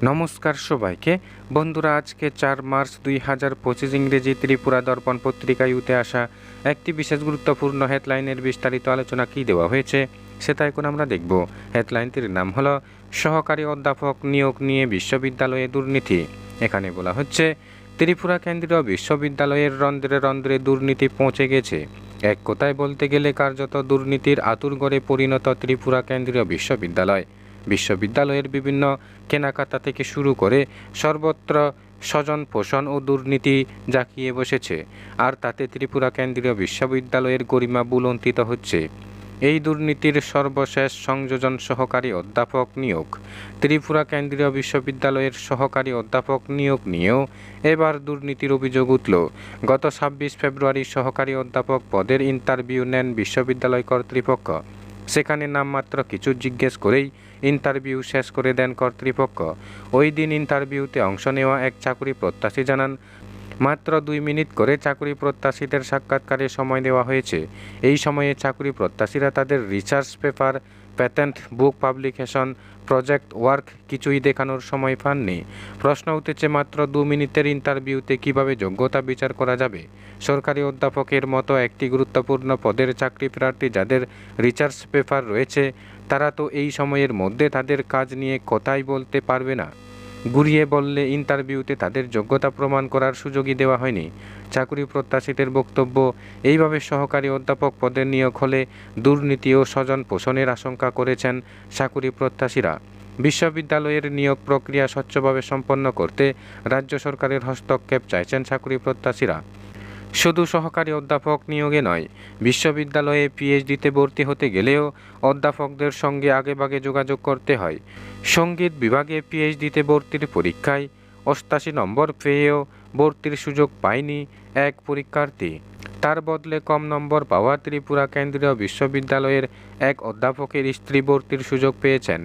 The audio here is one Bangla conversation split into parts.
নমস্কার সবাইকে বন্ধুরা, আজকে 4 মার্চ 2025 ইংরেজি ত্রিপুরা দর্পণ পত্রিকায় উঠে আসা একটি বিশেষ গুরুত্বপূর্ণ হেডলাইনের বিস্তারিত আলোচনা কী দেওয়া হয়েছে সেটা এখন আমরা দেখব। হেডলাইনটির নাম হলো সহকারী অধ্যাপক নিয়োগ নিয়ে বিশ্ববিদ্যালয়ে দুর্নীতি। এখানে বলা হচ্ছে, ত্রিপুরা কেন্দ্রীয় বিশ্ববিদ্যালয়ের রন্ধ্রে রন্ধ্রে দুর্নীতি পৌঁছে গেছে। এক কথায় বলতে গেলে কার্যত দুর্নীতির আতুরঘরে পরিণত ত্রিপুরা কেন্দ্রীয় বিশ্ববিদ্যালয়। বিশ্ববিদ্যালয়ের বিভিন্ন কেনাকাটা থেকে শুরু করে সর্বত্র স্বজন পোষণ ও দুর্নীতি জাঁকিয়ে বসেছে, আর তাতে ত্রিপুরা কেন্দ্রীয় বিশ্ববিদ্যালয়ের গরিমা বুলন্তিত হচ্ছে। এই দুর্নীতির সর্বশেষ সংযোজন সহকারী অধ্যাপক নিয়োগ। ত্রিপুরা কেন্দ্রীয় বিশ্ববিদ্যালয়ের সহকারী অধ্যাপক নিয়োগ নিয়েও এবার দুর্নীতির অভিযোগ উঠল। গত 26 ফেব্রুয়ারি সহকারী অধ্যাপক পদের ইন্টারভিউ নেন বিশ্ববিদ্যালয় কর্তৃপক্ষ। সেখানে নামমাত্র কিছু জিজ্ঞেস করেই ইন্টারভিউ শেষ করে দেন কর্তৃপক্ষ। ওই দিন ইন্টারভিউতে অংশ নেওয়া এক চাকরি প্রত্যাশী জানান, মাত্র 2 মিনিট করে চাকরি প্রত্যাশীদের সাক্ষাৎকারে সময় দেওয়া হয়েছে। এই সময়ে চাকরি প্রত্যাশীরা তাদের রিসার্চ পেপার, প্যাটেন্ট, বুক পাবলিকেশন, প্রজেক্ট ওয়ার্ক কিছুই দেখানোর সময় পাননি। প্রশ্ন উঠেছে, মাত্র 2 মিনিটের ইন্টারভিউতে কিভাবে যোগ্যতা বিচার করা যাবে? সরকারি অধ্যাপকের মতো একটি গুরুত্বপূর্ণ পদের চাকরি প্রার্থী যাদের রিসার্চ পেপার রয়েছে, তারা তো এই সময়ের মধ্যে তাদের কাজ নিয়ে কথাই বলতে পারবে না। ঘুরিয়ে বললে ইন্টারভিউতে তাদের যোগ্যতা প্রমাণ করার সুযোগই দেওয়া হয়নি। চাকরি প্রত্যাশীদের বক্তব্য, এইভাবে সহকারী অধ্যাপক পদের নিয়োগ হলে দুর্নীতি ও স্বজন পোষণের আশঙ্কা করেছেন চাকরি প্রত্যাশীরা। বিশ্ববিদ্যালয়ের নিয়োগ প্রক্রিয়া স্বচ্ছভাবে সম্পন্ন করতে রাজ্য সরকারের হস্তক্ষেপ চাইছেন চাকরি প্রত্যাশীরা। শুধু সহকারী অধ্যাপক নিয়োগে নয়, বিশ্ববিদ্যালয়ে পিএইচডিতে ভর্তি হতে গেলেও অধ্যাপকদের সঙ্গে আগেভাগে যোগাযোগ করতে হয়। সঙ্গীত বিভাগে পিএইচডিতে ভর্তির পরীক্ষায় 88 নম্বর পেয়েও ভর্তির সুযোগ পায়নি এক পরীক্ষার্থী। তার বদলে কম নম্বর পাওয়া ত্রিপুরা কেন্দ্রীয় বিশ্ববিদ্যালয়ের এক অধ্যাপকের স্ত্রী ভর্তির সুযোগ পেয়েছেন।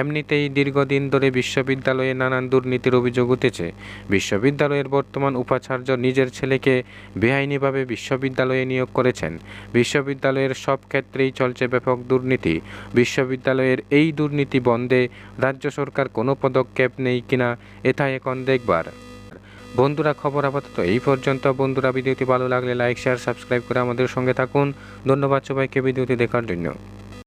এমনিতেই দীর্ঘদিন ধরে বিশ্ববিদ্যালয়ে নানান দুর্নীতির অভিযোগ উঠেছে। বিশ্ববিদ্যালয়ের বর্তমান উপাচার্য নিজের ছেলেকে বেআইনিভাবে বিশ্ববিদ্যালয়ে নিয়োগ করেছেন। বিশ্ববিদ্যালয়ের সব ক্ষেত্রেই চলছে ব্যাপক দুর্নীতি। বিশ্ববিদ্যালয়ের এই দুর্নীতি বন্ধে রাজ্য সরকার কোনো পদক্ষেপ নেই কিনা, এটা এখন দেখবার। বন্ধুরা, খবর আপাতত এই পর্যন্ত। বন্ধুরা, ভিডিওটি ভালো লাগলে লাইক, শেয়ার, সাবস্ক্রাইব করে আমাদের সঙ্গে থাকুন। ধন্যবাদ সবাইকে ভিডিওটি দেখার জন্য।